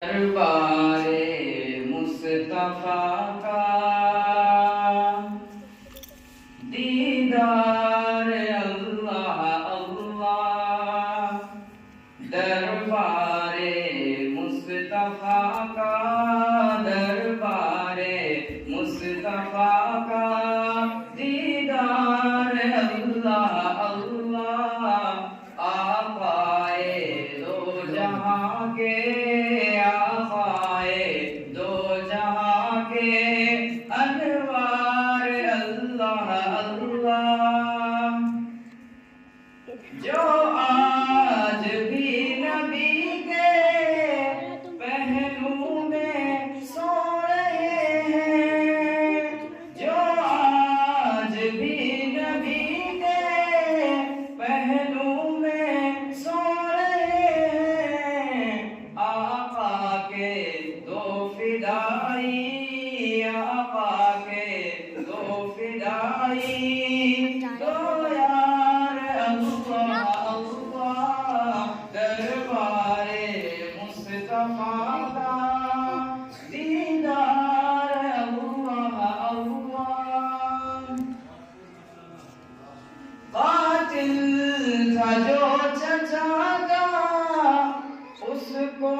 دربارے مصطفیٰ کا دیدار اللہ اللہ، دربارے مصطفیٰ کا، دربارے مصطفیٰ کا دیدار اللہ اللہ، آقائے دو جہاں کے، آقائے دو جہاں کے انوار اللہ اللہ، جو آج بھی نبی کے پہلو میں سو رہے ہیں، جو آج بھی نبی کے پہلو میں سو رہے ہیں، آقا کے دو فدائی، آقا کے دو فدائی، دو یار اللہ اللہ، دربارے مصطفیٰ کا دیدار اللہ اللہ، قاتل تھا جو چچا کا، اس کو